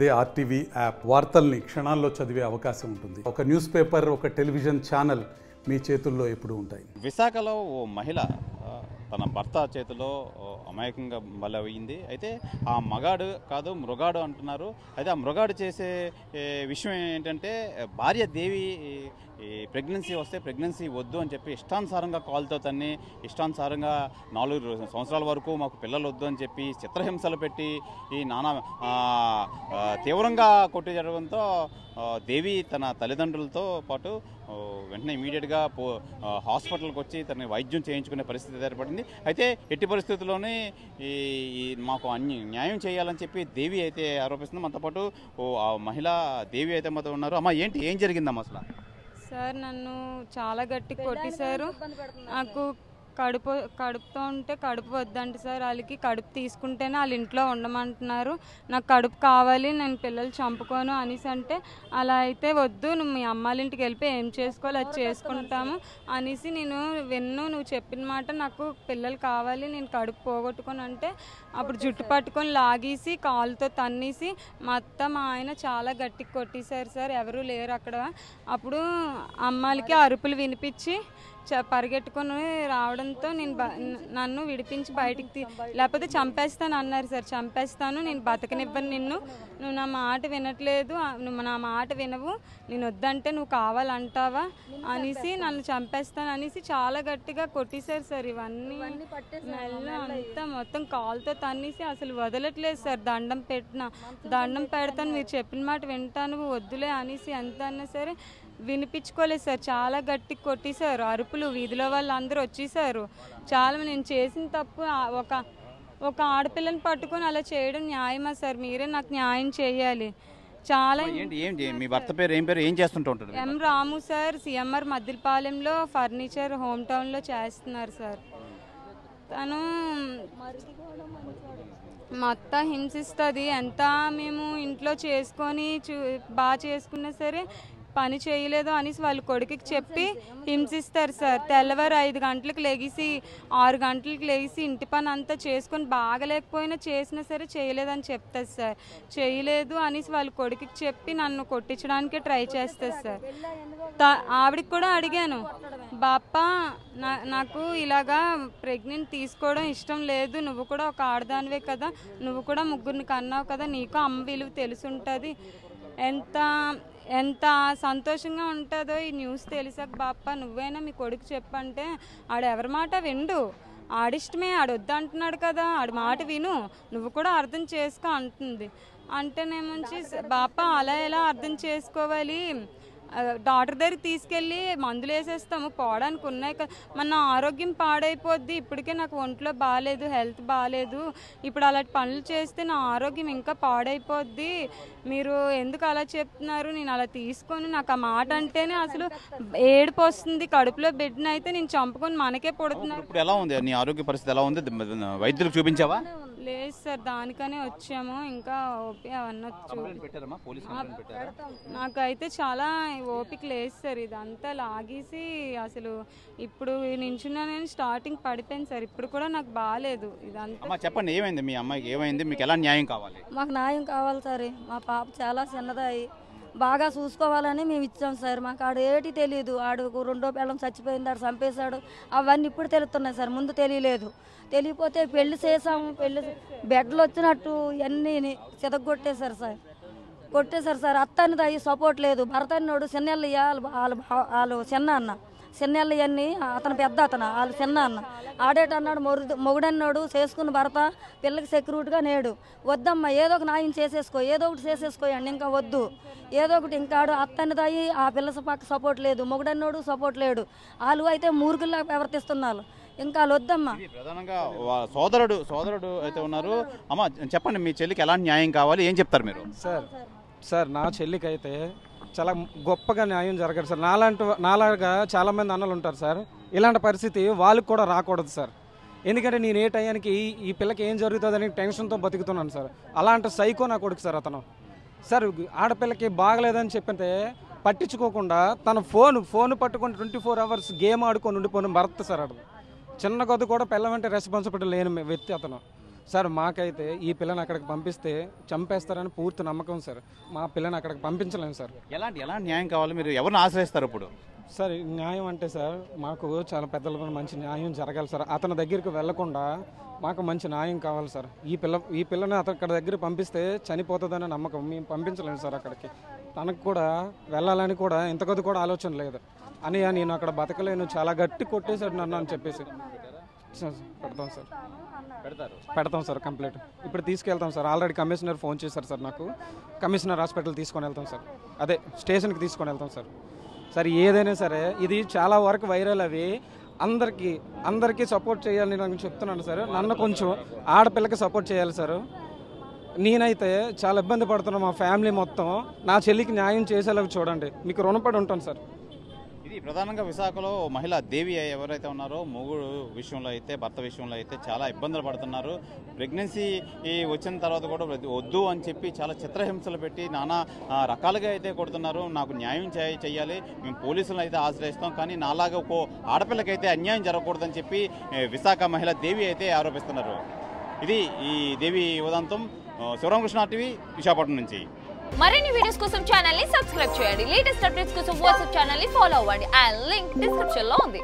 అదే RTV app వార్తల్ని క్షణాల్లో చదివే అవకాశం ఉంటుంది. ఒక న్యూస్ పేపర్, ఒక టెలివిజన్ ఛానల్ మీ చేతుల్లో ఎప్పుడూ ఉంటాయి. విశాఖలో ఓ మహిళ తన భర్త చేతిలో అమాయకంగా బలైంది. అయితే ఆ మగాడు కాదు మృగాడు అంటున్నారు. అయితే ఆ మృగాడు చేసే విషయం ఏంటంటే భార్య దేవి ప్రెగ్నెన్సీ వస్తే ప్రెగ్నెన్సీ వద్దు అని చెప్పి ఇష్టానుసారంగా కాల్తో తన్ని ఇష్టానుసారంగా 4 సంవత్సరాల వరకు మాకు పిల్లలు వద్దు అని చెప్పి చిత్రహింసలు పెట్టి ఈ నానా తీవ్రంగా కొట్టి జరగడంతో దేవి తన తల్లిదండ్రులతో పాటు వెంటనే ఇమీడియట్గా హాస్పిటల్కి వచ్చి తనని వైద్యం చేయించుకునే పరిస్థితి ఏర్పడింది. అయితే ఎట్టి పరిస్థితుల్లోనే ఈ మాకు న్యాయం చేయాలని చెప్పి దేవి అయితే ఆరోపిస్తుంది. మనతో పాటు ఆ మహిళ దేవి అయితే మాతో ఉన్నారు. అమ్మ ఏం జరిగిందమ్మా అసలు? సార్ నన్ను చాలా గట్టి కొట్టేశారు. నాకు కడుపుతో ఉంటే కడుపు వద్దంటే సార్ వాళ్ళకి కడుపు తీసుకుంటేనే వాళ్ళ ఇంట్లో ఉండమంటున్నారు. నాకు కడుపు కావాలి, నేను పిల్లలు చంపుకోను అనేసి అంటే అలా అయితే వద్దు, నువ్వు మీ అమ్మాళ్ళ ఇంటికి వెళ్ళిపోయి ఏం చేసుకోవాలి అది చేసుకుంటాము అనేసి నేను నువ్వు చెప్పిన మాట నాకు పిల్లలు కావాలి, నేను కడుపు పోగొట్టుకొని అంటే అప్పుడు జుట్టు పట్టుకొని లాగేసి కాలుతో తన్నేసి మా ఆయన చాలా గట్టిగా కొట్టేశారు సార్. ఎవరు లేరు అక్కడ. అప్పుడు అమ్మాయిలకి అరుపులు వినిపించి పరిగెట్టుకొని రావడంతో నన్ను విడిపించి బయటికి లేకపోతే చంపేస్తాను అన్నారు సార్. చంపేస్తాను, నేను బతకనివ్వను నిన్ను, నువ్వు నా మాట వినట్లేదు, నువ్వు నా మాట వినవు, నేను వద్దంటే నువ్వు కావాలంటావా అనేసి నన్ను చంపేస్తాను అనేసి చాలా గట్టిగా కొట్టేశారు సార్. ఇవన్నీ మెల్ల అంతా మొత్తం కాలుతో తన్నేసి అసలు వదలట్లేదు సార్. దండం పెడతాను, మీరు చెప్పిన మాట వింటాను, వద్దులే అనేసి ఎంత అన్నా సరే వినిపించుకోలేదు సార్. చాలా గట్టి కొట్టేశారు. అరుపులు, వీధిలో వాళ్ళు అందరూ వచ్చేసారు. చాలా నేను చేసిన తప్పు ఒక ఆడపిల్లని పట్టుకొని అలా చేయడం న్యాయమా సార్? మీరే నాకు న్యాయం చేయాలి. చాలా మీ భర్త పేరు ఏం పేరు, ఏం చేస్తుంటారు? ఎం రాము సార్. సిఎంఆర్ మద్దిలపాలెంలో ఫర్నిచర్ హోమ్ టౌన్లో చేస్తున్నారు సార్. తను మొత్తం హింసిస్తుంది. ఎంత మేము ఇంట్లో చేసుకొని బాగా చేసుకున్నా సరే పని చేయలేదు అనేసి వాళ్ళ కొడుకుకి చెప్పి హింసిస్తారు సార్. తెల్లవారు 5 గంటలకు లెగిసి 6 గంటలకు లెగిసి ఇంటి పని అంతా చేసుకొని బాగలేకపోయినా చేసినా సరే చేయలేదని చెప్తారు సార్. చేయలేదు అనేసి వాళ్ళ కొడుకుకి చెప్పి నన్ను కొట్టించడానికే ట్రై చేస్తారు సార్. ఆవిడకి కూడా అడిగాను, బాప్ప నాకు ఇలాగా ప్రెగ్నెంట్ తీసుకోవడం ఇష్టం లేదు, నువ్వు కూడా ఒక ఆడదానివే కదా, నువ్వు కూడా 3 కన్నావు కదా, నీకు అమ్మ విలువ తెలుసుంటుంది, ఎంత సంతోషంగా ఉంటుందో ఈ న్యూస్ తెలిసాక బాప్ప నువ్వైనా మీ కొడుకు చెప్పంటే ఆడెవరి మాట విండు, ఆడిష్టమే, ఆడొద్దు అంటున్నాడు కదా, ఆడి మాట విను, నువ్వు కూడా అర్థం చేసుకో అంటుంది. అంటేనేమంచి బాప్ప అలా ఎలా అర్థం చేసుకోవాలి, డాక్టర్ దగ్గరికి తీసుకెళ్ళి మందులు వేసేస్తాము, పోవడానికి ఉన్నాయి కదా, మన ఆరోగ్యం పాడైపోద్ది, ఇప్పటికే నాకు ఒంట్లో బాగాలేదు, హెల్త్ బాగాలేదు, ఇప్పుడు అలాంటి పనులు చేస్తే నా ఆరోగ్యం ఇంకా పాడైపోద్ది, మీరు ఎందుకు అలా చెప్తున్నారు, నేను అలా తీసుకొని నాకు ఆ మాట అంటేనే అసలు ఏడుపు వస్తుంది, కడుపులో బిడ్డను అయితే నేను చంపుకొని మనకే పుడుతున్నారు. ఇప్పుడు ఎలా ఉంది నీ ఆరోగ్య పరిస్థితి, ఎలా ఉంది? వైద్యులకు చూపించావా? లేదు సార్, దానికనే వచ్చాము. ఇంకా ఓపీ అవన్నీ నాకైతే చాలా ఓపిక లేదు సార్. ఇదంతా లాగేసి అసలు ఇప్పుడు నించున్నా నేను స్టార్టింగ్ పడిపోయింది సార్. ఇప్పుడు కూడా నాకు బాగాలేదు. ఇదంతా చెప్పండి, ఏమైంది మీ అమ్మాయికి, ఏమైంది, మీకు ఎలా న్యాయం కావాలి? మాకు న్యాయం కావాలి సార్. మా పాప చాలా చిన్నదాయి, బాగా చూసుకోవాలని మేము ఇచ్చాం సార్. మాకు ఆడు ఏటి తెలియదు, ఆడు 2వ పిల్లం చచ్చిపోయింది, ఆడు చంపేశాడు, అవన్నీ ఇప్పుడు తెలుస్తున్నాయి సార్, ముందు తెలియలేదు. తెలియపోతే పెళ్లి చేసాము, బెడ్లు వచ్చినట్టు ఇవన్నీ చెదగొట్టేశారు సార్. కొట్టేశారు సార్. అత్తనిది అయ్యి సపోర్ట్ లేదు, భర్త అన్నోడు చిన్నెళ్ళు వాళ్ళు చిన్న అన్న, చిన్నెళ్ళు ఇవన్నీ అతను పెద్ద అతను, వాళ్ళు చిన్న అన్న. ఆడేటన్నాడు మొగుడన్నాడు చేసుకున్న భర్త పిల్లకి సెక్యూరిటీగా నేడు. వద్దమ్మా, ఏదో ఒక న్యాయం ఏదో ఒకటి చేసేసుకోయండి, ఇంకా వద్దు, ఏదో ఒకటి. ఇంకా ఆడు అత్తనిదయ్యి ఆ పిల్ల పక్క సపోర్ట్ లేదు, మొగుడన్నోడు సపోర్ట్ లేడు, వాళ్ళు అయితే మూర్ఖుల్లా ప్రవర్తిస్తున్నారు. ఇంకా వాళ్ళు వద్దమ్మా. ప్రధానంగా సోదరుడు అయితే ఉన్నారు. అమ్మ చెప్పండి, మీ చెల్లికి ఎలాంటి న్యాయం కావాలి, ఏం చెప్తారు మీరు? సార్ నా చెల్లికి అయితే చాలా గొప్పగా న్యాయం జరగదు సార్. నాలాగా చాలామంది అన్నలు ఉంటారు సార్. ఇలాంటి పరిస్థితి వాళ్ళకి కూడా రాకూడదు సార్. ఎందుకంటే నేను ఏ టయానికి ఈ పిల్లకి ఏం జరుగుతుందని టెన్షన్తో బతుకుతున్నాను సార్. అలాంటి సైకో నా కొడుకు సార్ అతను. సార్ ఆడపిల్లకి బాగలేదని చెప్పితే పట్టించుకోకుండా తన ఫోన్ పట్టుకొని 24 అవర్స్ గేమ్ ఆడుకొని ఉండిపోయిన భర్త సార్. అతను చిన్న కొద్ది కూడా పిల్లవంటే రెస్పాన్సిబిలిటీ లేని వ్యక్తి అతను. సార్ మాకైతే ఈ పిల్లని అక్కడికి పంపిస్తే చంపేస్తారని పూర్తి నమ్మకం సార్. మా పిల్లని అక్కడికి పంపించలేము సార్. ఎలాంటి న్యాయం కావాలి? మీరు ఎవరిని ఆశ్రయిస్తారు ఇప్పుడు? సార్ న్యాయం అంటే సార్ మాకు చాలా పెద్దలకు మంచి న్యాయం జరగాలి సార్. అతని దగ్గరికి వెళ్లకుండా మాకు మంచి న్యాయం కావాలి సార్. ఈ పిల్లని అక్కడి దగ్గర పంపిస్తే చనిపోతుందనే నమ్మకం. మేము పంపించలేము సార్ అక్కడికి. తనకు కూడా వెళ్ళాలని కూడా ఇంతకొద్ది కూడా ఆలోచన లేదు. అని నేను అక్కడ బతకలేను, చాలా గట్టి కొట్టేశాడు నన్ను అని చెప్పేసి. పెడతాం సార్ కంప్లీట్. ఇప్పుడు తీసుకెళ్తాం సార్. ఆల్రెడీ కమిషనర్ ఫోన్ చేశారు సార్ నాకు. కమిషనర్ హాస్పిటల్ తీసుకొని వెళ్తాం సార్. అదే స్టేషన్కి తీసుకొని వెళ్తాం సార్. సార్ ఏదైనా సరే ఇది చాలా వరకు వైరల్ అవి అందరికీ సపోర్ట్ చేయాలని నాకు చెప్తున్నాను సార్. నన్ను కొంచెం ఆడపిల్లకి సపోర్ట్ చేయాలి సార్. నేనైతే చాలా ఇబ్బంది పడుతున్నాను, మా ఫ్యామిలీ మొత్తం. నా చెల్లికి న్యాయం చేసేలాగా చూడండి, మీకు రుణపడి ఉంటాను సార్. ఇది ప్రధానంగా విశాఖలో మహిళ దేవి ఎవరైతే ఉన్నారో మొగుడు విషయంలో అయితే, భర్త విషయంలో అయితే చాలా ఇబ్బందులు పడుతున్నారు. ప్రెగ్నెన్సీ వచ్చిన తర్వాత కూడా వద్దు అని చెప్పి చాలా చిత్రహింసలు పెట్టి నానా రకాలుగా అయితే కొడుతున్నారు. నాకు న్యాయం చేయాలి, మేము పోలీసులను అయితే ఆశ్రయిస్తాం, కానీ నాలాగా ఒక ఆడపిల్లకైతే అన్యాయం జరగకూడదని చెప్పి విశాఖ మహిళ దేవి అయితే ఆరోపిస్తున్నారు. ఇది ఈ దేవి ఉదంతం. శివరామకృష్ణ టీవీ, విశాఖపట్నం నుంచి. మరిన్ని వీడియోస్ కోసం ఛానల్ ని సబ్స్క్రైబ్ చేయండి. లేటెస్ట్ అప్డేట్స్ కోసం వాట్సాప్ ఛానల్ ని ఫాలో అవ్వండి. అండ్ లింక్ డిస్క్రిప్షన్ లో ఉంది.